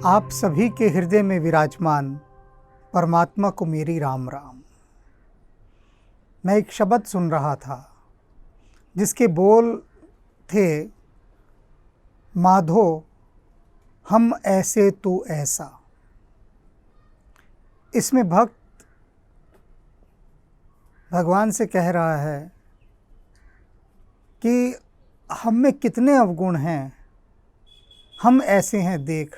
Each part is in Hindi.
आप सभी के हृदय में विराजमान परमात्मा को मेरी राम राम। मैं एक शब्द सुन रहा था जिसके बोल थे, माधो हम ऐसे तू ऐसा। इसमें भक्त भगवान से कह रहा है कि हम में कितने अवगुण हैं, हम ऐसे हैं देख,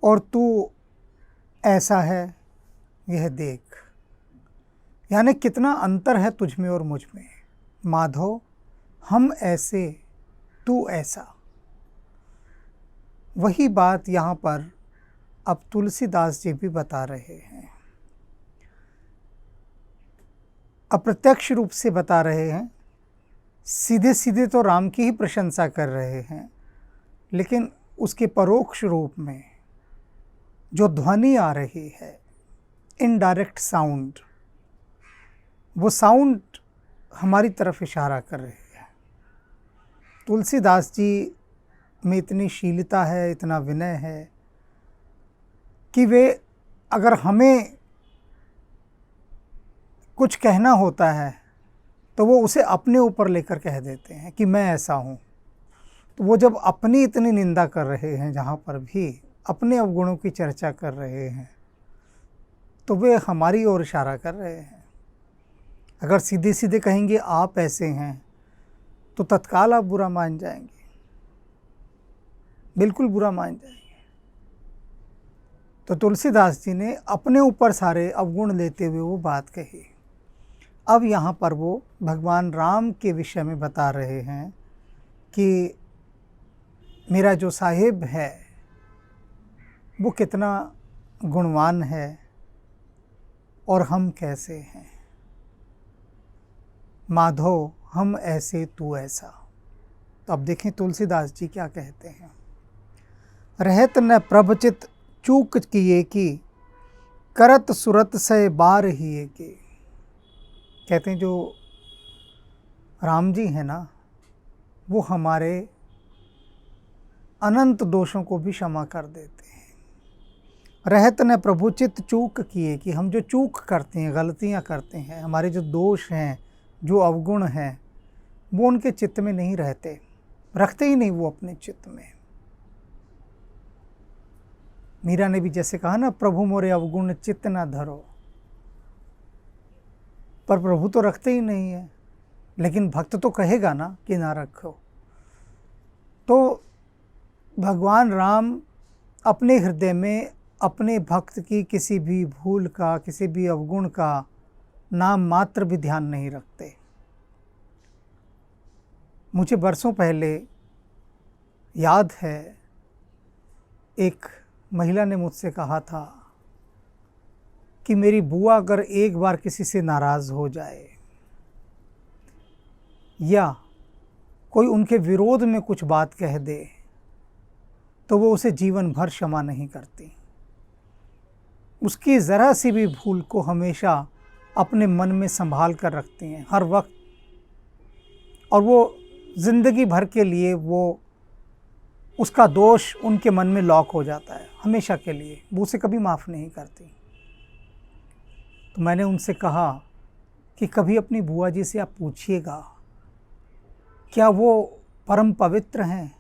और तू ऐसा है यह देख। यानी कितना अंतर है तुझ में और मुझ में। माधव हम ऐसे तू ऐसा। वही बात यहाँ पर अब तुलसीदास जी भी बता रहे हैं, अप्रत्यक्ष रूप से बता रहे हैं। सीधे सीधे तो राम की ही प्रशंसा कर रहे हैं, लेकिन उसके परोक्ष रूप में जो ध्वनि आ रही है, इनडायरेक्ट साउंड, वो साउंड हमारी तरफ इशारा कर रही है। तुलसीदास जी में इतनी शीलता है, इतना विनय है कि वे अगर हमें कुछ कहना होता है तो वो उसे अपने ऊपर लेकर कह देते हैं कि मैं ऐसा हूँ। तो वो जब अपनी इतनी निंदा कर रहे हैं, जहाँ पर भी अपने अवगुणों की चर्चा कर रहे हैं, तो वे हमारी ओर इशारा कर रहे हैं। अगर सीधे सीधे कहेंगे आप ऐसे हैं तो तत्काल आप बुरा मान जाएंगे, बिल्कुल बुरा मान जाएंगे। तो तुलसीदास जी ने अपने ऊपर सारे अवगुण लेते हुए वो बात कही। अब यहाँ पर वो भगवान राम के विषय में बता रहे हैं कि मेरा जो साहिब है वो कितना गुणवान है और हम कैसे हैं। माधव हम ऐसे तू ऐसा। तो अब देखें तुलसीदास जी क्या कहते हैं। रहत न प्रभचित चूक किए की, करत सुरत से बार हिए की। कहते हैं जो राम जी हैं ना, वो हमारे अनंत दोषों को भी क्षमा कर देते हैं। रहत न प्रभुचित चूक किए कि हम जो चूक करते हैं, गलतियां करते हैं, हमारे जो दोष हैं, जो अवगुण हैं, वो उनके चित्त में नहीं रहते, रखते ही नहीं वो अपने चित्त में। मीरा ने भी जैसे कहा ना, प्रभु मोरे अवगुण चित्त न धरो। पर प्रभु तो रखते ही नहीं है, लेकिन भक्त तो कहेगा ना कि ना रखो। तो भगवान राम अपने हृदय में अपने भक्त की किसी भी भूल का, किसी भी अवगुण का नाम मात्र भी ध्यान नहीं रखते। मुझे बरसों पहले याद है, एक महिला ने मुझसे कहा था कि मेरी बुआ अगर एक बार किसी से नाराज़ हो जाए या कोई उनके विरोध में कुछ बात कह दे तो वो उसे जीवन भर क्षमा नहीं करती। उसकी ज़रा सी भी भूल को हमेशा अपने मन में संभाल कर रखती हैं हर वक्त, और वो ज़िंदगी भर के लिए वो उसका दोष उनके मन में लॉक हो जाता है हमेशा के लिए। वो उसे कभी माफ़ नहीं करती। तो मैंने उनसे कहा कि कभी अपनी बुआ जी से आप पूछिएगा, क्या वो परम पवित्र हैं?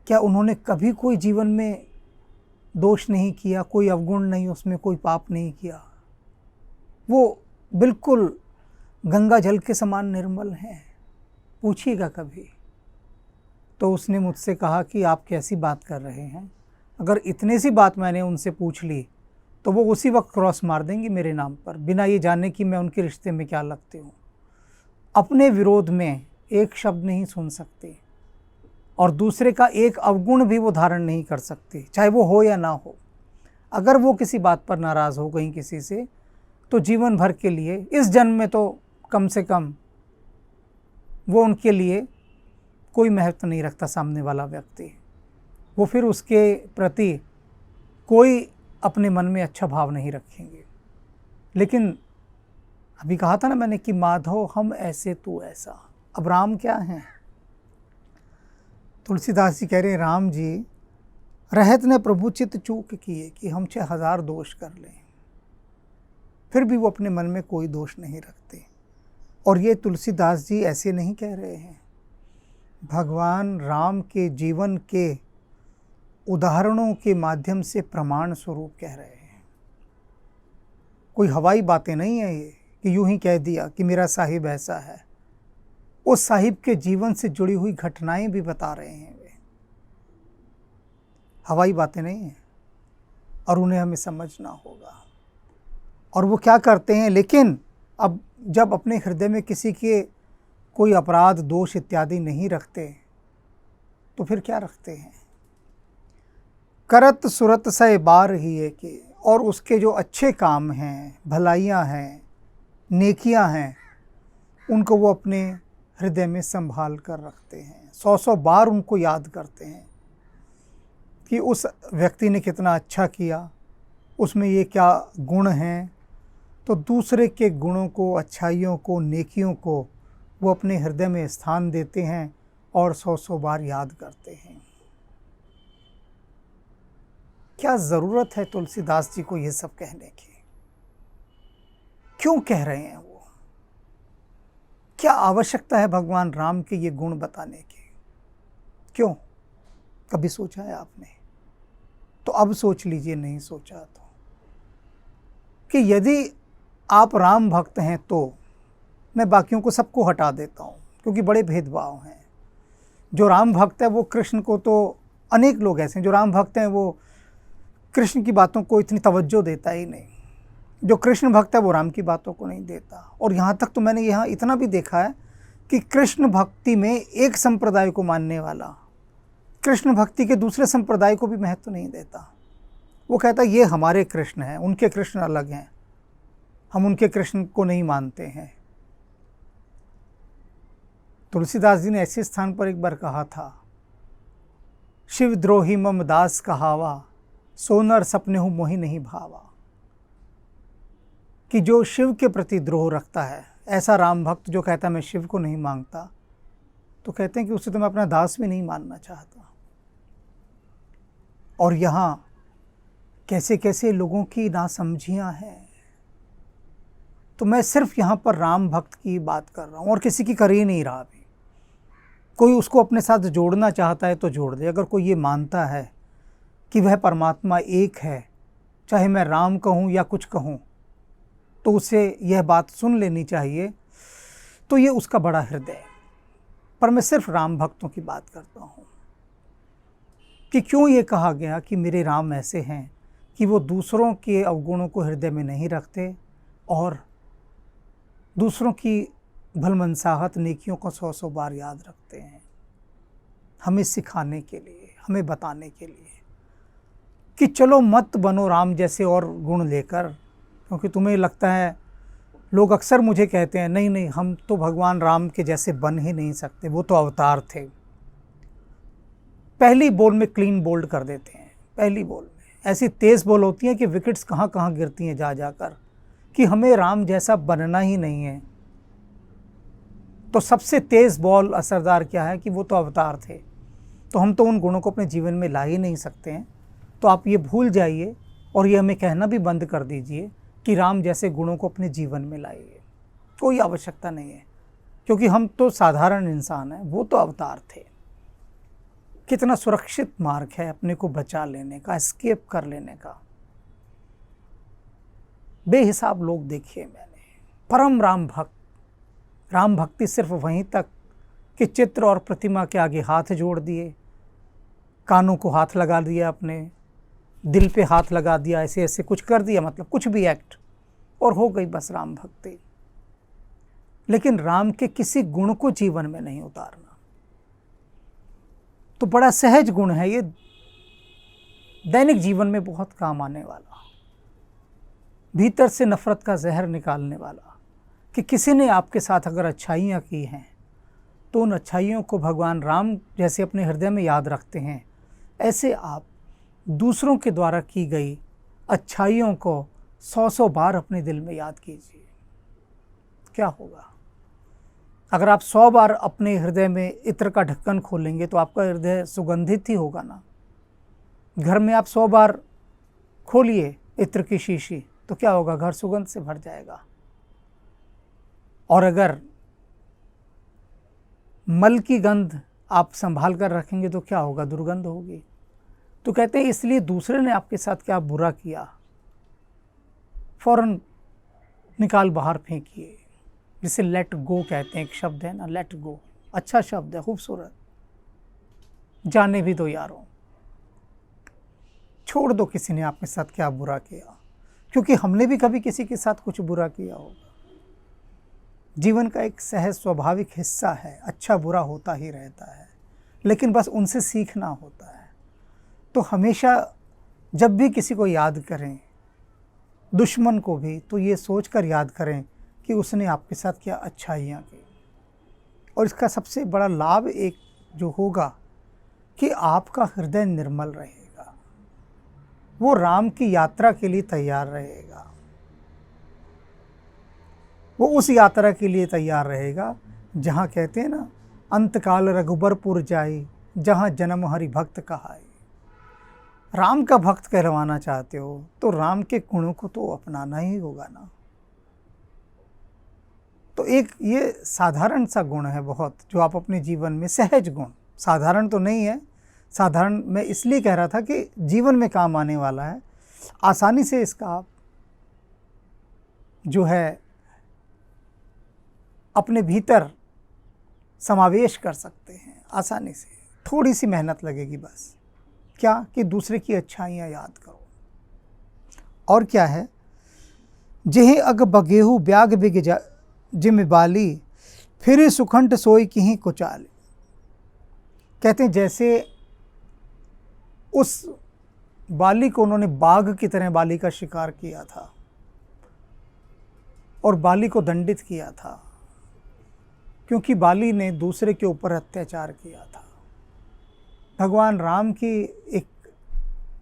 क्या उन्होंने कभी कोई जीवन में दोष नहीं किया, कोई अवगुण नहीं, उसमें कोई पाप नहीं किया? वो बिल्कुल गंगा जल के समान निर्मल हैं, पूछिएगा कभी। तो उसने मुझसे कहा कि आप कैसी बात कर रहे हैं? अगर इतने सी बात मैंने उनसे पूछ ली तो वो उसी वक्त क्रॉस मार देंगी मेरे नाम पर, बिना ये जाने कि मैं उनके रिश्ते में क्या लगती हूँ। अपने विरोध में एक शब्द नहीं सुन सकती और दूसरे का एक अवगुण भी वो धारण नहीं कर सकती, चाहे वो हो या ना हो। अगर वो किसी बात पर नाराज़ हो गई किसी से, तो जीवन भर के लिए, इस जन्म में तो कम से कम, वो उनके लिए कोई महत्व नहीं रखता सामने वाला व्यक्ति। वो फिर उसके प्रति कोई अपने मन में अच्छा भाव नहीं रखेंगे। लेकिन अभी कहा था ना मैंने कि माधव हम ऐसे तू ऐसा। अब राम क्या हैं? तुलसीदास जी कह रहे हैं राम जी रहत ने प्रभु चित चूक किए कि हम 6000 दोष कर लें, फिर भी वो अपने मन में कोई दोष नहीं रखते। और ये तुलसीदास जी ऐसे नहीं कह रहे हैं, भगवान राम के जीवन के उदाहरणों के माध्यम से प्रमाण स्वरूप कह रहे हैं। कोई हवाई बातें नहीं है ये कि यूं ही कह दिया कि मेरा साहिब ऐसा है। उस साहिब के जीवन से जुड़ी हुई घटनाएं भी बता रहे हैं वे, हवाई बातें नहीं हैं, और उन्हें हमें समझना होगा। और वो क्या करते हैं, लेकिन अब जब अपने हृदय में किसी के कोई अपराध दोष इत्यादि नहीं रखते तो फिर क्या रखते हैं, करत सुरत से बार ही है कि, और उसके जो अच्छे काम हैं, भलाइयाँ हैं, नेकियां हैं, उनको वो अपने हृदय में संभाल कर रखते हैं। 100 बार उनको याद करते हैं कि उस व्यक्ति ने कितना अच्छा किया, उसमें ये क्या गुण हैं। तो दूसरे के गुणों को, अच्छाइयों को, नेकियों को वो अपने हृदय में स्थान देते हैं और 100 बार याद करते हैं। क्या ज़रूरत है तुलसीदास जी को ये सब कहने की? क्यों कह रहे हैं वो? क्या आवश्यकता है भगवान राम के ये गुण बताने की? क्यों? कभी सोचा है आपने? तो अब सोच लीजिए, नहीं सोचा तो, कि यदि आप राम भक्त हैं तो मैं बाकियों को सबको हटा देता हूँ, क्योंकि बड़े भेदभाव हैं। जो राम भक्त है वो कृष्ण को, तो अनेक लोग ऐसे हैं जो राम भक्त हैं वो कृष्ण की बातों को इतनी तवज्जो देता ही नहीं। जो कृष्ण भक्त है वो राम की बातों को नहीं देता। और यहाँ तक तो मैंने यहाँ इतना भी देखा है कि कृष्ण भक्ति में एक संप्रदाय को मानने वाला कृष्ण भक्ति के दूसरे संप्रदाय को भी महत्व नहीं देता। वो कहता है ये हमारे कृष्ण हैं, उनके कृष्ण अलग हैं, हम उनके कृष्ण को नहीं मानते हैं। तुलसीदास जी ने ऐसे स्थान पर एक बार कहा था, शिवद्रोही मम दास कहावा, सोनर सपने हूँ मोहि नहीं भावा। कि जो शिव के प्रति द्रोह रखता है, ऐसा राम भक्त जो कहता है मैं शिव को नहीं मांगता, तो कहते हैं कि उसे तो मैं अपना दास भी नहीं मानना चाहता। और यहाँ कैसे कैसे लोगों की नासमझियाँ हैं। तो मैं सिर्फ यहाँ पर राम भक्त की बात कर रहा हूँ और किसी की कर ही नहीं रहा अभी। कोई उसको अपने साथ जोड़ना चाहता है तो जोड़ दे। अगर कोई ये मानता है कि वह परमात्मा एक है, चाहे मैं राम कहूँ या कुछ कहूँ, तो उसे यह बात सुन लेनी चाहिए। तो ये उसका बड़ा हृदय है। पर मैं सिर्फ राम भक्तों की बात करता हूँ कि क्यों ये कहा गया कि मेरे राम ऐसे हैं कि वो दूसरों के अवगुणों को हृदय में नहीं रखते और दूसरों की भलमनसाहत नेकियों को 100 बार याद रखते हैं, हमें सिखाने के लिए, हमें बताने के लिए कि चलो मत बनो राम जैसे और गुण लेकर। क्योंकि तुम्हें लगता है, लोग अक्सर मुझे कहते हैं नहीं नहीं हम तो भगवान राम के जैसे बन ही नहीं सकते, वो तो अवतार थे। पहली बॉल में क्लीन बोल्ड कर देते हैं। पहली बॉल में ऐसी तेज़ बॉल होती है कि विकेट्स कहाँ कहाँ गिरती हैं जा जाकर, कि हमें राम जैसा बनना ही नहीं है। तो सबसे तेज़ बॉल असरदार क्या है कि वो तो अवतार थे, तो हम तो उन गुणों को अपने जीवन में ला ही नहीं सकते हैं। तो आप ये भूल जाइए और ये हमें कहना भी बंद कर दीजिए कि राम जैसे गुणों को अपने जीवन में लाइए। कोई आवश्यकता नहीं है, क्योंकि हम तो साधारण इंसान हैं, वो तो अवतार थे। कितना सुरक्षित मार्ग है अपने को बचा लेने का, एस्केप कर लेने का। बेहिसाब लोग देखिए मैंने, परम राम भक्त। राम भक्ति सिर्फ वहीं तक कि चित्र और प्रतिमा के आगे हाथ जोड़ दिए, कानों को हाथ लगा दिया, अपने दिल पे हाथ लगा दिया, ऐसे ऐसे कुछ कर दिया, मतलब कुछ भी एक्ट, और हो गई बस राम भक्ति। लेकिन राम के किसी गुण को जीवन में नहीं उतारना। तो बड़ा सहज गुण है ये, दैनिक जीवन में बहुत काम आने वाला, भीतर से नफरत का जहर निकालने वाला। कि किसी ने आपके साथ अगर अच्छाइयाँ की हैं तो उन अच्छाइयों को भगवान राम जैसे अपने हृदय में याद रखते हैं, ऐसे आप दूसरों के द्वारा की गई अच्छाइयों को 100 बार अपने दिल में याद कीजिए। क्या होगा? अगर आप 100 बार अपने हृदय में इत्र का ढक्कन खोलेंगे तो आपका हृदय सुगंधित ही होगा ना। घर में आप 100 बार खोलिए इत्र की शीशी तो क्या होगा, घर सुगंध से भर जाएगा। और अगर मल की गंध आप संभाल कर रखेंगे तो क्या होगा, दुर्गंध होगी। तो कहते हैं इसलिए दूसरे ने आपके साथ क्या बुरा किया, फौरन निकाल बाहर फेंकिए। जिसे लेट गो कहते हैं, एक शब्द है ना, लेट गो, अच्छा शब्द है, खूबसूरत। जाने भी दो यारों, छोड़ दो किसी ने आपके साथ क्या बुरा किया, क्योंकि हमने भी कभी किसी के साथ कुछ बुरा किया होगा। जीवन का एक सहज स्वाभाविक हिस्सा है, अच्छा बुरा होता ही रहता है, लेकिन बस उनसे सीखना होता है। तो हमेशा जब भी किसी को याद करें, दुश्मन को भी, तो ये सोचकर याद करें कि उसने आपके साथ क्या अच्छाइयाँ की। और इसका सबसे बड़ा लाभ एक जो होगा कि आपका हृदय निर्मल रहेगा, वो राम की यात्रा के लिए तैयार रहेगा, वो उस यात्रा के लिए तैयार रहेगा जहाँ कहते हैं ना, अंतकाल रघुबरपुर जाई, जहाँ जन्म हरि भक्त कहाई। राम का भक्त कहलवाना चाहते हो तो राम के गुणों को तो अपनाना ही होगा ना। तो एक ये साधारण सा गुण है बहुत, जो आप अपने जीवन में, सहज गुण, साधारण तो नहीं है, साधारण मैं इसलिए कह रहा था कि जीवन में काम आने वाला है, आसानी से इसका आप जो है अपने भीतर समावेश कर सकते हैं आसानी से। थोड़ी सी मेहनत लगेगी बस, क्या कि दूसरे की अच्छाइयाँ याद करो। और क्या है, जेहि अग बगेहू ब्याग बिग जिम बाली, फिर सुखंट सोई किहीं कुचाली। कहते हैं जैसे उस बाली को उन्होंने बाघ की तरह बाली का शिकार किया था और बाली को दंडित किया था, क्योंकि बाली ने दूसरे के ऊपर अत्याचार किया था। भगवान राम की एक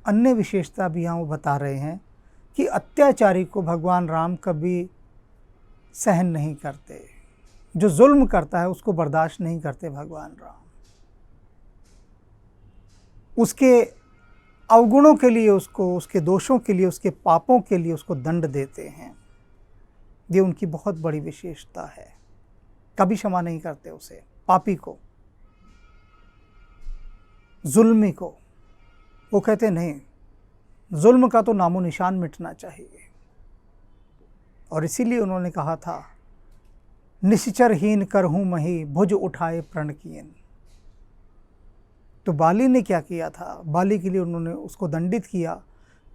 अन्य विशेषता भी यहाँ वो बता रहे हैं कि अत्याचारी को भगवान राम कभी सहन नहीं करते, जो जुल्म करता है उसको बर्दाश्त नहीं करते भगवान राम। उसके अवगुणों के लिए उसको, उसके दोषों के लिए, उसके पापों के लिए उसको दंड देते हैं। ये उनकी बहुत बड़ी विशेषता है, कभी क्षमा नहीं करते उसे, पापी को, जुल्मी को। वो कहते नहीं, जुल्म का तो नामो निशान मिटना चाहिए। और इसीलिए उन्होंने कहा था, निश्चरहीन करहूँ मही, भुज उठाए प्रण कीन। तो बाली ने क्या किया था, बाली के लिए उन्होंने उसको दंडित किया।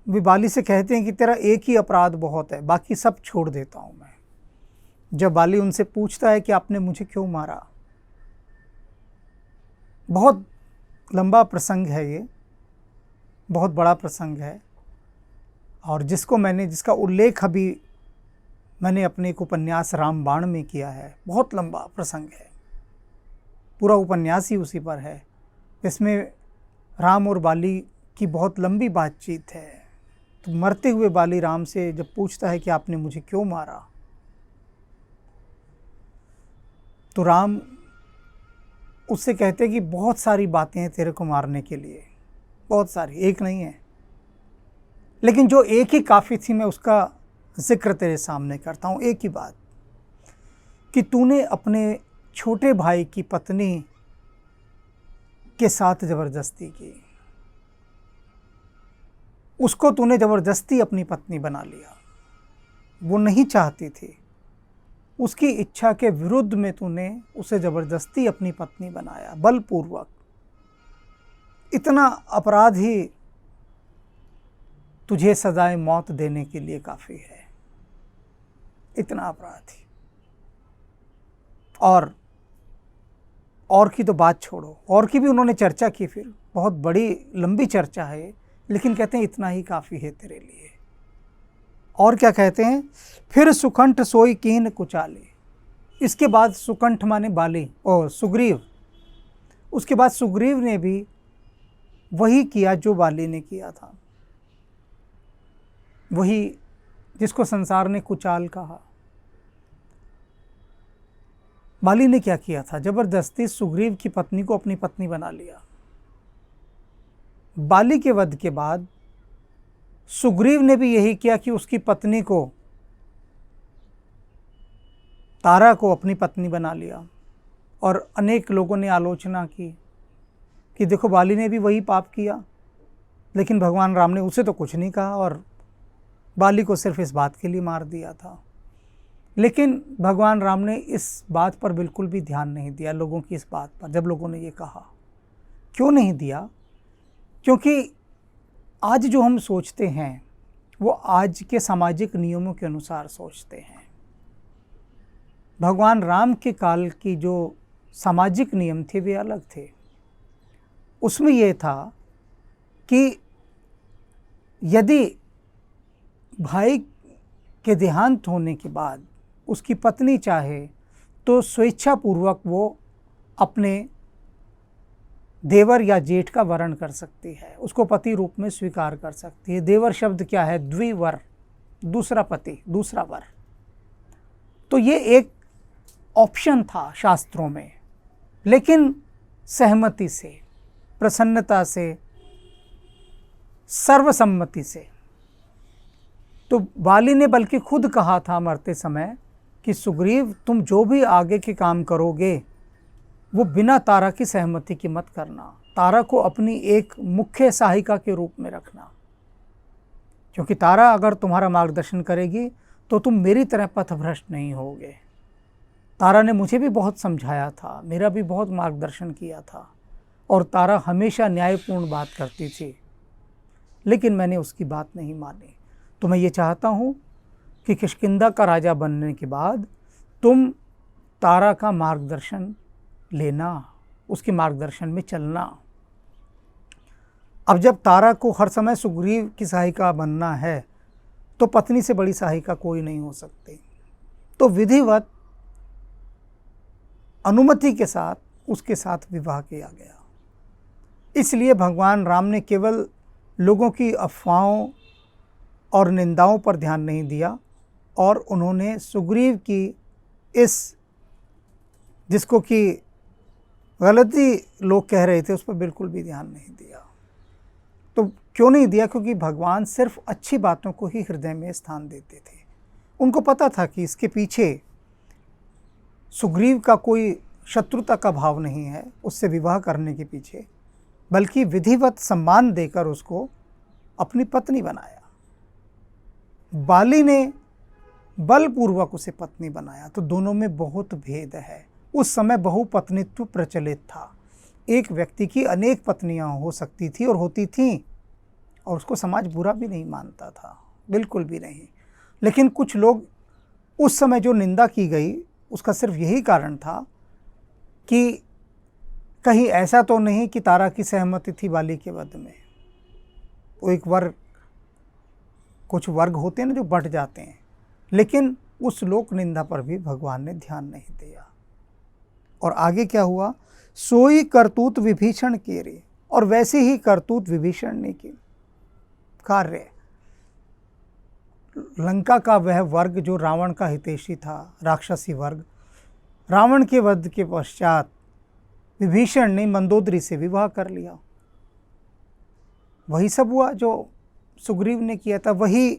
वे बाली से कहते हैं कि तेरा एक ही अपराध बहुत है, बाकी सब छोड़ देता हूँ मैं। जब बाली उनसे पूछता है कि आपने मुझे क्यों मारा, बहुत लंबा प्रसंग है ये, बहुत बड़ा प्रसंग है, और जिसका उल्लेख अभी मैंने अपने एक उपन्यास रामबाण में किया है। बहुत लंबा प्रसंग है, पूरा उपन्यास ही उसी पर है। इसमें राम और बाली की बहुत लंबी बातचीत है। तो मरते हुए बाली राम से जब पूछता है कि आपने मुझे क्यों मारा, तो राम उससे कहते हैं कि बहुत सारी बातें हैं तेरे को मारने के लिए, बहुत सारी, एक नहीं है, लेकिन जो एक ही काफ़ी थी, मैं उसका जिक्र तेरे सामने करता हूँ। एक ही बात कि तूने अपने छोटे भाई की पत्नी के साथ ज़बरदस्ती की, उसको तूने ज़बरदस्ती अपनी पत्नी बना लिया। वो नहीं चाहती थी, उसकी इच्छा के विरुद्ध में तूने उसे ज़बरदस्ती अपनी पत्नी बनाया, बलपूर्वक। इतना अपराध ही तुझे सजाए मौत देने के लिए काफ़ी है, इतना अपराध ही। और की तो बात छोड़ो, और की भी उन्होंने चर्चा की, फिर बहुत बड़ी लंबी चर्चा है, लेकिन कहते हैं इतना ही काफ़ी है तेरे लिए। और क्या कहते हैं, फिर सुकंठ सोई कीन कुचाले। इसके बाद सुकंठ माने बाली और सुग्रीव, उसके बाद सुग्रीव ने भी वही किया जो बाली ने किया था, वही जिसको संसार ने कुचाल कहा। बाली ने क्या किया था, जबरदस्ती सुग्रीव की पत्नी को अपनी पत्नी बना लिया। बाली के वध के बाद सुग्रीव ने भी यही किया कि उसकी पत्नी को, तारा को अपनी पत्नी बना लिया। और अनेक लोगों ने आलोचना की कि देखो बाली ने भी वही पाप किया, लेकिन भगवान राम ने उसे तो कुछ नहीं कहा और बाली को सिर्फ इस बात के लिए मार दिया था। लेकिन भगवान राम ने इस बात पर बिल्कुल भी ध्यान नहीं दिया, लोगों की इस बात पर। जब लोगों ने ये कहा, क्यों नहीं दिया? क्योंकि आज जो हम सोचते हैं वो आज के सामाजिक नियमों के अनुसार सोचते हैं। भगवान राम के काल की जो सामाजिक नियम थे वे अलग थे। उसमें यह था कि यदि भाई के देहांत होने के बाद उसकी पत्नी चाहे तो स्वेच्छापूर्वक वो अपने देवर या जेठ का वरण कर सकती है, उसको पति रूप में स्वीकार कर सकती है। देवर शब्द क्या है? द्विवर, दूसरा पति, दूसरा वर। तो ये एक ऑप्शन था शास्त्रों में, लेकिन सहमति से, प्रसन्नता से, सर्वसम्मति से। तो बाली ने बल्कि खुद कहा था मरते समय कि सुग्रीव, तुम जो भी आगे के काम करोगे वो बिना तारा की सहमति की मत करना। तारा को अपनी एक मुख्य सहायिका के रूप में रखना, क्योंकि तारा अगर तुम्हारा मार्गदर्शन करेगी तो तुम मेरी तरह पथभ्रष्ट नहीं होगे। तारा ने मुझे भी बहुत समझाया था, मेरा भी बहुत मार्गदर्शन किया था, और तारा हमेशा न्यायपूर्ण बात करती थी, लेकिन मैंने उसकी बात नहीं मानी। तो मैं ये चाहता हूँ कि किष्किंधा का राजा बनने के बाद तुम तारा का मार्गदर्शन लेना, उसके मार्गदर्शन में चलना। अब जब तारा को हर समय सुग्रीव की सहायिका बनना है तो पत्नी से बड़ी सहायिका कोई नहीं हो सकती। तो विधिवत अनुमति के साथ उसके साथ विवाह किया गया। इसलिए भगवान राम ने केवल लोगों की अफवाहों और निंदाओं पर ध्यान नहीं दिया, और उन्होंने सुग्रीव की इस, जिसको कि गलती लोग कह रहे थे, उस पर बिल्कुल भी ध्यान नहीं दिया। तो क्यों नहीं दिया? क्योंकि भगवान सिर्फ अच्छी बातों को ही हृदय में स्थान देते थे। उनको पता था कि इसके पीछे सुग्रीव का कोई शत्रुता का भाव नहीं है उससे विवाह करने के पीछे, बल्कि विधिवत सम्मान देकर उसको अपनी पत्नी बनाया। बाली ने बलपूर्वक उसे पत्नी बनाया। तो दोनों में बहुत भेद है। उस समय बहुपत्नीत्व प्रचलित था। एक व्यक्ति की अनेक पत्नियां हो सकती थी और होती थीं, और उसको समाज बुरा भी नहीं मानता था, बिल्कुल भी नहीं। लेकिन कुछ लोग, उस समय जो निंदा की गई उसका सिर्फ यही कारण था कि कहीं ऐसा तो नहीं कि तारा की सहमति थी बाली के वध में। वो एक वर्ग, कुछ वर्ग होते हैं ना जो बंट जाते हैं, लेकिन उस लोक निंदा पर भी भगवान ने ध्यान नहीं दिया। और आगे क्या हुआ? सोई करतूत विभीषण की रे, और वैसे ही करतूत विभीषण ने की। कार्य लंका का वह वर्ग जो रावण का हितैषी था, राक्षसी वर्ग, रावण के वध के पश्चात विभीषण ने मंदोदरी से विवाह कर लिया। वही सब हुआ जो सुग्रीव ने किया था। वही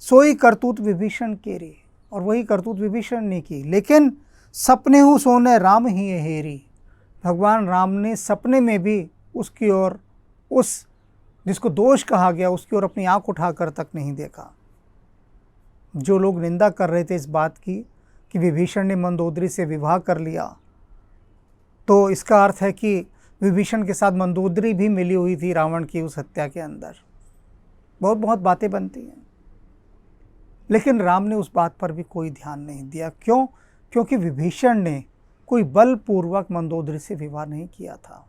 सोई करतूत विभीषण के रे, और वही करतूत विभीषण ने की। लेकिन सपने हूँ सोने राम ही हेरी, भगवान राम ने सपने में भी उसकी ओर, उस जिसको दोष कहा गया उसकी ओर अपनी आंख उठाकर तक नहीं देखा। जो लोग निंदा कर रहे थे इस बात की कि विभीषण ने मंदोदरी से विवाह कर लिया, तो इसका अर्थ है कि विभीषण के साथ मंदोदरी भी मिली हुई थी रावण की उस हत्या के अंदर। बहुत बहुत बातें बनती हैं, लेकिन राम ने उस बात पर भी कोई ध्यान नहीं दिया। क्यों? क्योंकि विभीषण ने कोई बलपूर्वक मंदोदरी से विवाह नहीं किया था।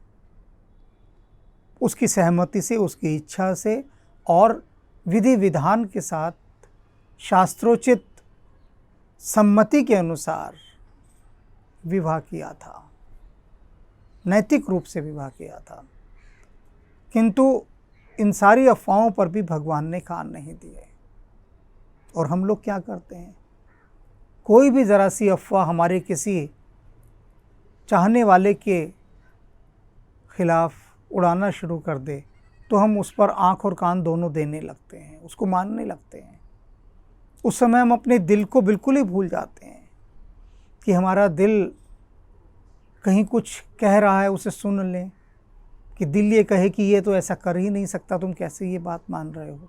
उसकी सहमति से, उसकी इच्छा से और विधि विधान के साथ शास्त्रोचित सम्मति के अनुसार विवाह किया था, नैतिक रूप से विवाह किया था। किंतु इन सारी अफवाहों पर भी भगवान ने कान नहीं दिए। और हम लोग क्या करते हैं? कोई भी ज़रा सी अफवाह हमारे किसी चाहने वाले के खिलाफ उड़ाना शुरू कर दे तो हम उस पर आँख और कान दोनों देने लगते हैं, उसको मानने लगते हैं। उस समय हम अपने दिल को बिल्कुल ही भूल जाते हैं कि हमारा दिल कहीं कुछ कह रहा है, उसे सुन लें, कि दिल ये कहे कि ये तो ऐसा कर ही नहीं सकता, तुम कैसे ये बात मान रहे हो।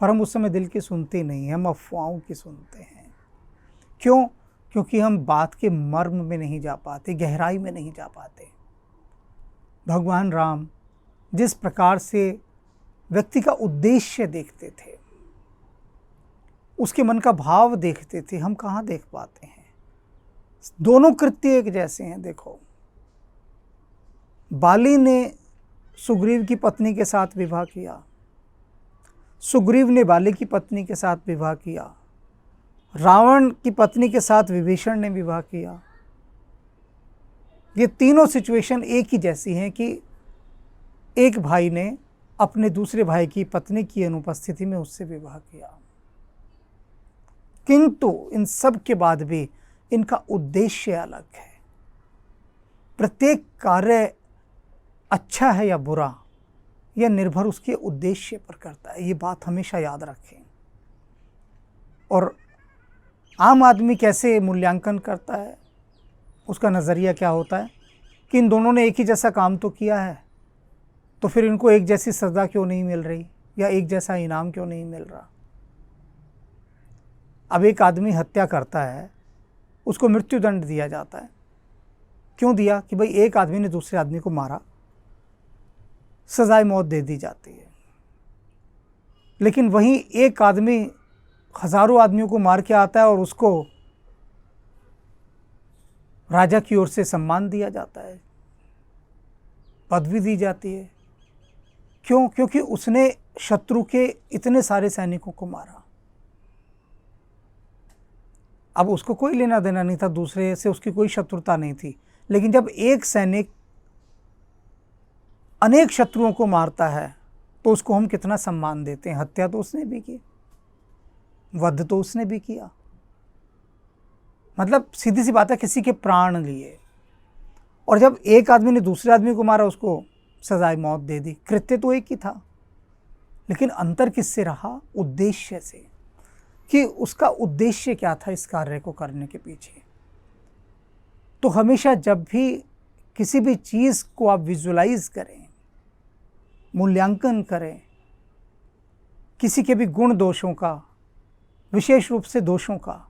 पर हम उस समय दिल की सुनते नहीं, हम अफवाहों की सुनते हैं। क्यों? क्योंकि हम बात के मर्म में नहीं जा पाते, गहराई में नहीं जा पाते। भगवान राम जिस प्रकार से व्यक्ति का उद्देश्य देखते थे, उसके मन का भाव देखते थे, हम कहाँ देख पाते हैं। दोनों कृत्य एक जैसे हैं। देखो, बाली ने सुग्रीव की पत्नी के साथ विवाह किया, सुग्रीव ने बाली की पत्नी के साथ विवाह किया, रावण की पत्नी के साथ विभीषण ने विवाह किया। ये तीनों सिचुएशन एक ही जैसी हैं कि एक भाई ने अपने दूसरे भाई की पत्नी की अनुपस्थिति में उससे विवाह किया। किंतु इन सब के बाद भी इनका उद्देश्य अलग है। प्रत्येक कार्य अच्छा है या बुरा, यह निर्भर उसके उद्देश्य पर करता है। ये बात हमेशा याद रखें। और आम आदमी कैसे मूल्यांकन करता है, उसका नज़रिया क्या होता है कि इन दोनों ने एक ही जैसा काम तो किया है, तो फिर इनको एक जैसी सज़ा क्यों नहीं मिल रही या एक जैसा इनाम क्यों नहीं मिल रहा। अब एक आदमी हत्या करता है, उसको मृत्युदंड दिया जाता है। क्यों दिया? कि भाई एक आदमी ने दूसरे आदमी को मारा, सजाए मौत दे दी जाती है। लेकिन वहीं एक आदमी हजारों आदमियों को मार के आता है और उसको राजा की ओर से सम्मान दिया जाता है, पदवी दी जाती है। क्यों? क्योंकि उसने शत्रु के इतने सारे सैनिकों को मारा। अब उसको कोई लेना देना नहीं था, दूसरे से उसकी कोई शत्रुता नहीं थी। लेकिन जब एक सैनिक अनेक शत्रुओं को मारता है तो उसको हम कितना सम्मान देते हैं। हत्या तो उसने भी की, वध तो उसने भी किया, मतलब सीधी सी बात है, किसी के प्राण लिए। और जब एक आदमी ने दूसरे आदमी को मारा, उसको सजाए मौत दे दी। कृत्य तो एक ही था, लेकिन अंतर किससे रहा? उद्देश्य से, कि उसका उद्देश्य क्या था इस कार्य को करने के पीछे। तो हमेशा जब भी किसी भी चीज़ को आप विजुलाइज करें, मूल्यांकन करें, किसी के भी गुण दोषों का, विशेष रूप से दोषों का,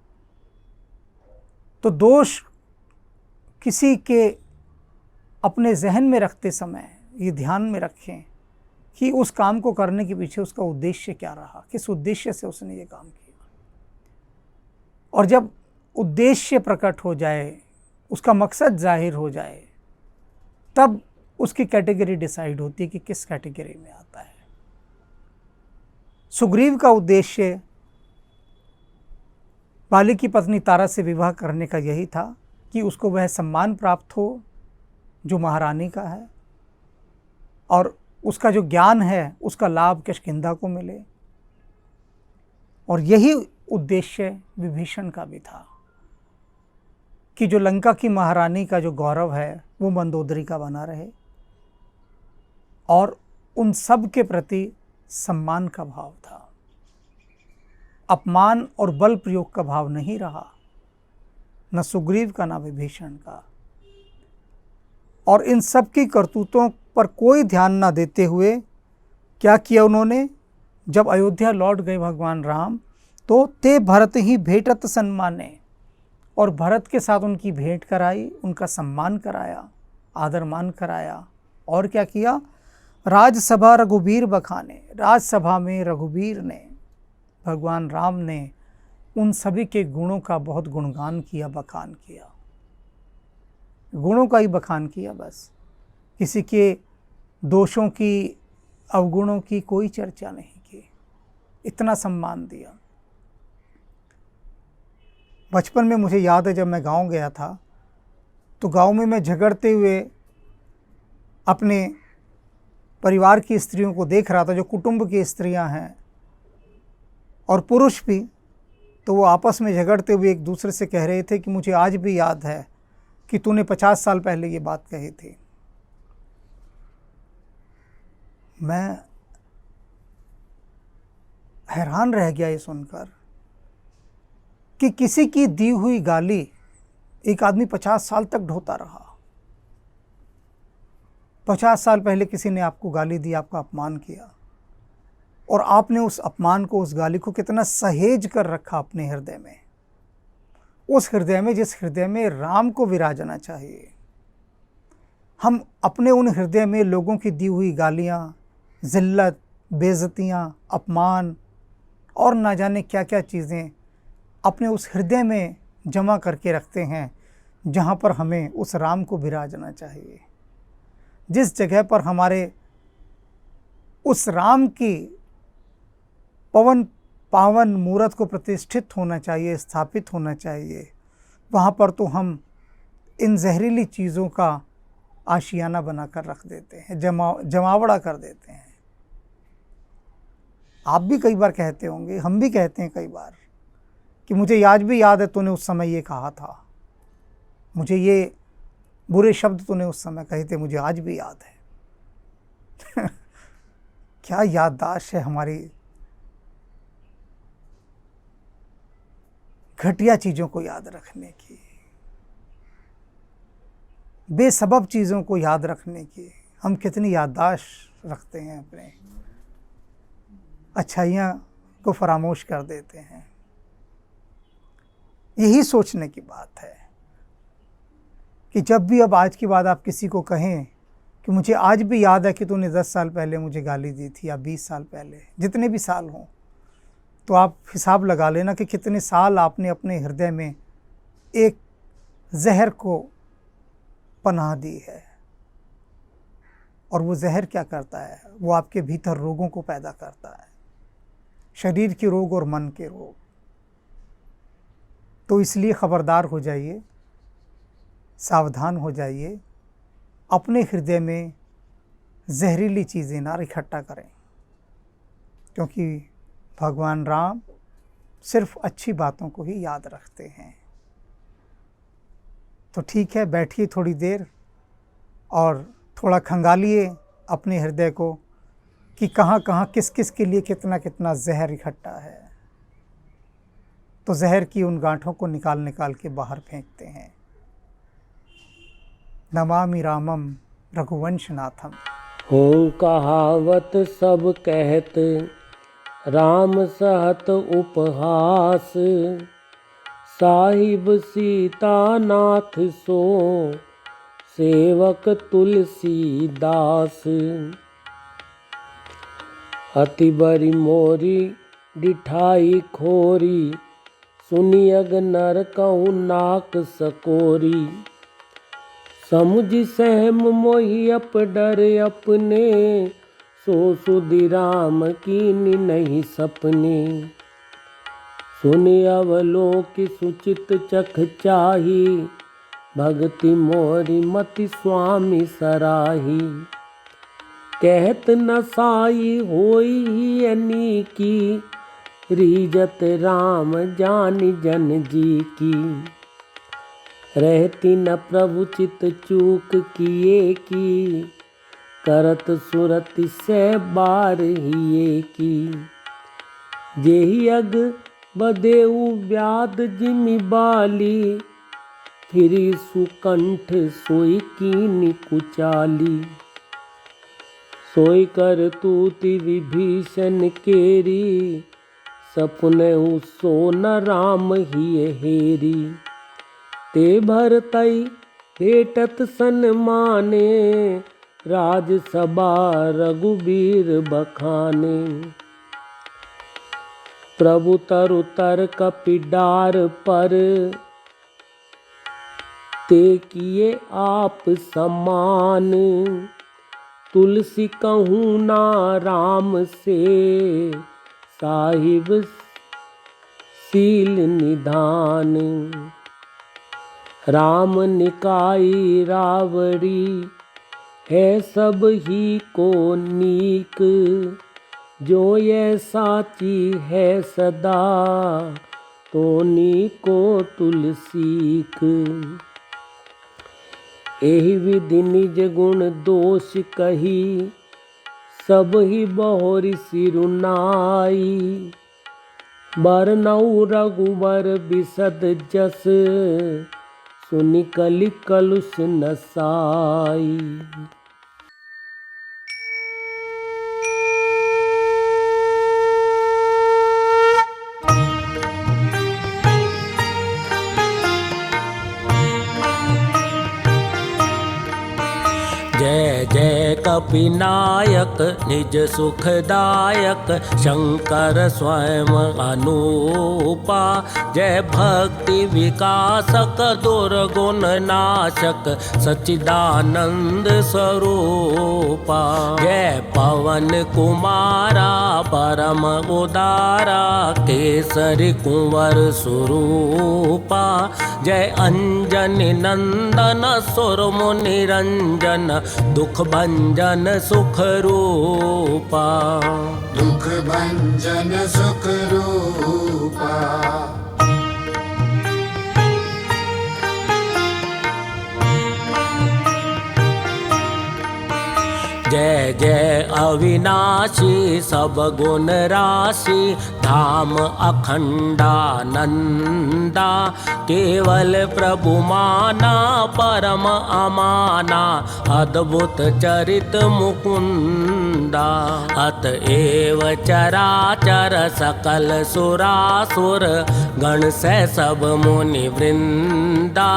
तो दोष किसी के अपने जहन में रखते समय ये ध्यान में रखें कि उस काम को करने के पीछे उसका उद्देश्य क्या रहा, किस उद्देश्य से उसने ये काम किया। और जब उद्देश्य प्रकट हो जाए, उसका मकसद जाहिर हो जाए, तब उसकी कैटेगरी डिसाइड होती है कि किस कैटेगरी में आता है। सुग्रीव का उद्देश्य बाली की पत्नी तारा से विवाह करने का यही था कि उसको वह सम्मान प्राप्त हो जो महारानी का है, और उसका जो ज्ञान है उसका लाभ किष्किंधा को मिले। और यही उद्देश्य विभीषण का भी था कि जो लंका की महारानी का जो गौरव है वो मंदोदरी का बना रहे, और उन सब के प्रति सम्मान का भाव था। अपमान और बल प्रयोग का भाव नहीं रहा, न सुग्रीव का न विभीषण का। और इन सब की करतूतों पर कोई ध्यान न देते हुए क्या किया उन्होंने? जब अयोध्या लौट गए भगवान राम, तो ते भरत ही भेटत सम्माने, और भरत के साथ उनकी भेंट कराई, उनका सम्मान कराया, आदर मान कराया। और क्या किया? राजसभा रघुबीर बखाने, राजसभा में रघुबीर ने, भगवान राम ने उन सभी के गुणों का बहुत गुणगान किया, बखान किया। गुणों का ही बखान किया बस, किसी के दोषों की, अवगुणों की कोई चर्चा नहीं की। इतना सम्मान दिया। बचपन में मुझे याद है, जब मैं गांव गया था तो गांव में मैं झगड़ते हुए अपने परिवार की स्त्रियों को देख रहा था, जो कुटुंब की स्त्रियां हैं और पुरुष भी। तो वो आपस में झगड़ते हुए एक दूसरे से कह रहे थे कि मुझे आज भी याद है कि तूने 50 साल पहले ये बात कही थी। मैं हैरान रह गया ये सुनकर कि किसी की दी हुई गाली एक आदमी 50 साल तक ढोता रहा। 50 साल पहले किसी ने आपको गाली दी, आपका अपमान किया, और आपने उस अपमान को, उस गाली को कितना सहेज कर रखा अपने हृदय में, उस हृदय में जिस हृदय में राम को विराजना चाहिए। हम अपने उन हृदय में लोगों की दी हुई गालियाँ, ज़िल्लत, बेइज्जतियाँ, अपमान और ना जाने क्या क्या चीज़ें अपने उस हृदय में जमा करके रखते हैं, जहाँ पर हमें उस राम को विराजना चाहिए। जिस जगह पर हमारे उस राम की पवन पावन मूरत को प्रतिष्ठित होना चाहिए, स्थापित होना चाहिए, वहाँ पर तो हम इन जहरीली चीज़ों का आशियाना बनाकर रख देते हैं, जमावड़ा कर देते हैं। आप भी कई बार कहते होंगे, हम भी कहते हैं कई बार कि मुझे आज भी याद है तूने उस समय ये कहा था, मुझे ये बुरे शब्द तूने उस समय कहे थे, मुझे आज भी याद है। क्या याददाश्त है हमारी घटिया चीज़ों को याद रखने की, बेसबब चीज़ों को याद रखने की। हम कितनी याददाश्त रखते हैं, अपने अच्छाइयाँ को फरामोश कर देते हैं। यही सोचने की बात है कि जब भी अब आज की बात आप किसी को कहें कि मुझे आज भी याद है कि तूने 10 साल पहले मुझे गाली दी थी, या 20 साल पहले, जितने भी साल हों, तो आप हिसाब लगा लेना कि कितने साल आपने अपने हृदय में एक जहर को पनाह दी है। और वो जहर क्या करता है? वो आपके भीतर रोगों को पैदा करता है, शरीर के रोग और मन के रोग। तो इसलिए खबरदार हो जाइए, सावधान हो जाइए, अपने हृदय में जहरीली चीज़ें ना इकट्ठा करें, क्योंकि भगवान राम सिर्फ अच्छी बातों को ही याद रखते हैं। तो ठीक है, बैठिए थोड़ी देर और थोड़ा खंगालिए अपने हृदय को कि कहाँ कहाँ किस किस के लिए कितना कितना जहर इकट्ठा है। तो जहर की उन गांठों को निकाल निकाल के बाहर फेंकते हैं। नमामि रामम रघुवंशनाथम। हो कहावत सब कहत, राम सहत उपहास, साहिब सीता नाथ सो, सेवक तुलसीदास। अति बरी मोरी डिठाई खोरी, सुनियग नर कहु नाक सकोरी। समुझ सहम मोहि अप डर अपने, सो सुधि राम कीन्ही नहीं सपने। सुन अवलोक सुचित चख चाही, भगति मोरी मति स्वामी सराही। कहत न साई होई ही अनीकी, रीजत राम जानि जन जी की। रहती न प्रभु चित चूक किए की, करत सुरति से बार हिये की। जेहि अग बदेऊ व्याध जिमि बाली, फिरी सुकंठ सोई कीन्ही कुचाली। सोई कर तूति विभीषण केरी, सपनेउ सो न राम हिये हेरी। ते भरतई भेटत सन्माने, राजसभा रघुबीर बखाने। प्रभु तरु तर कपिडार पर, ते किए आप समान। तुलसी कहूँ ना राम से, साहिब सील निधान। राम निकाई रावड़ी, है सब ही को नीक। जो ये साची है सदा, तो नीको तुलसीक। एहि विधि निज गुण दोष कही, सब ही बहुरी सिरुनाई। बरनऊ रघुवर बिसद जस, सुनि कलि कलुष नसाई। जय जय कपिनायक निज सुखदायक, शंकर स्वयं अनूपा। जय भक्ति विकासक दुर्गुण नाशक, सच्चिदानंद स्वरूपा। जय पवन कुमारा परम उदारा, केसरी कुंवर स्वरूपा। जय अंजनी नंदन सुर मुनि रंजन, दुख भंजन सुख रूपा। दुख भंजन सुख रूपा। जय जय अविनाशी सब गुण राशि, धाम अखंडानंदा। केवल प्रभु माना परम अमाना, अद्भुत चरित मुकुंदा। अतएव चराचर सकल सुरासुर, गण से सब मुनि वृंदा।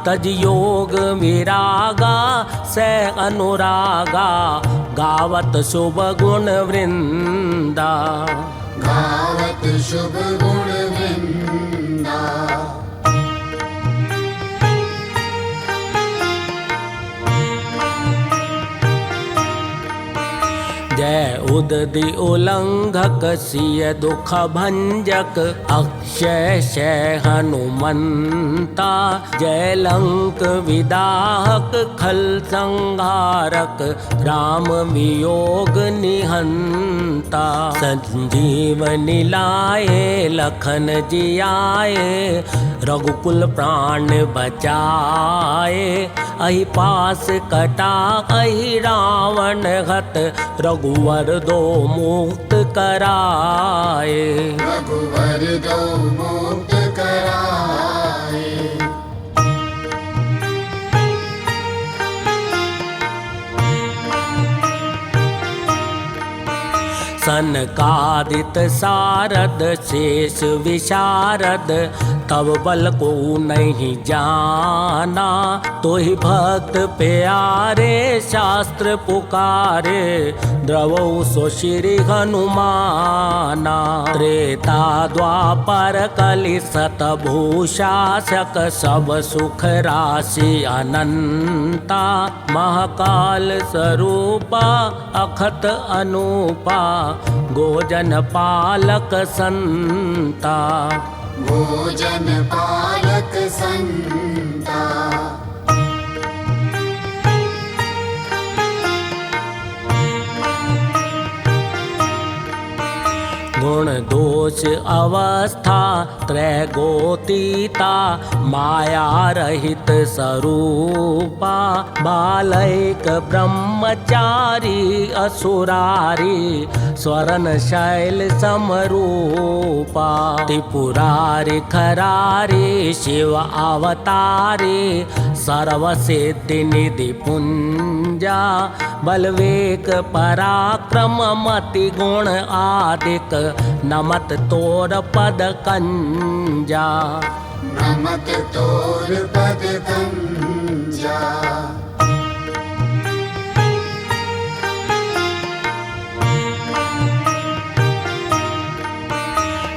तज योग विरागा से अनुरागा, गावत शुभ गुण वृंदा। गावत शुभ गुण वृंदा। जय उदधि उल्लंघक सिय दुख भंजक, अक्षय शय हनुमंता। जय लंक विदाहक खल संहारक, राम वियोग निहंता। संजीवनी लाए लखन जियाए, रघुकुल प्राण बचाए। अहि पास कटा अहि रावण हत, रघुवर दो मुक्त कराए। रघुवर दो मुक्त कराए। सनकादित सारद शेष विशारद, तब बल को नहीं जाना। तो ही भक्त प्यारे शास्त्र पुकारे, द्रवौ सो श्री हनुमाना। त्रेता द्वापर कलि सतभूषाशक, सब सुख राशि अनंता। महाकाल स्वरूपा अखत अनूपा, गोजन पालक संता। भोजन पालक संता। गुण दोष अवस्था त्रैगोतीता, माया रहित स्वरूपा। बालैक ब्रह्मचारी असुरारी, स्वरण शैल समरूपा। त्रिपुरारि खरारी शिव अवतारी, सर्वसिद्धि निधि पुंजा। बलवेक पराक्रम मति गुण आदिक, नमत तोर पद कंजा। नमत तोर पद कंजा।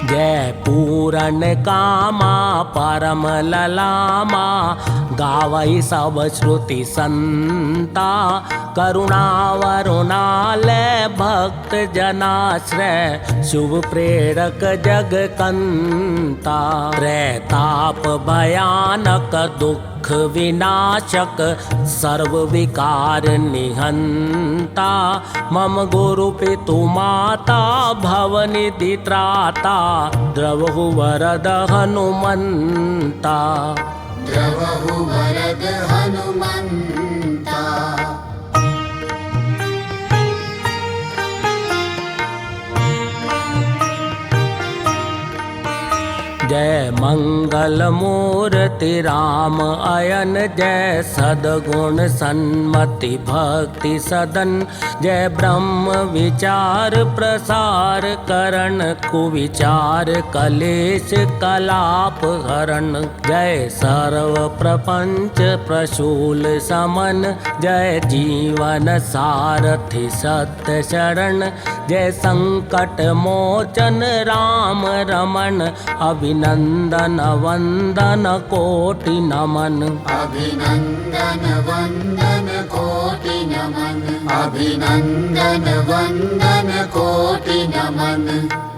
जय पूरन कामा परम ललामा, गावई सब श्रुति संता। करुणा वरुणालय भक्त जनाश्रय, शुभ प्रेरक जग कंता। त्रैताप भयानक दुख विनाशक, सर्व विकार निहंता। मम गुरु पितु माता भवनिधि त्राता, द्रवहु वरद हनुमंता। द्रवहु वरद हनुमंता। जय मंगल मूर्ति राम अयन, जय सद्गुण सन्मति भक्ति सदन, जय ब्रह्म विचार प्रसार करण, कुविचार कलेश कलाप हरण, जय सर्व प्रपंच प्रशूल समन, जय जीवन सारथि सत्य शरण, जय संकट मोचन राम रमण, अभिनंदन वंदन कोटि नमन। अभिनंदन वंदन कोटि नमन, अभिनंदन वंदन कोटि नमन।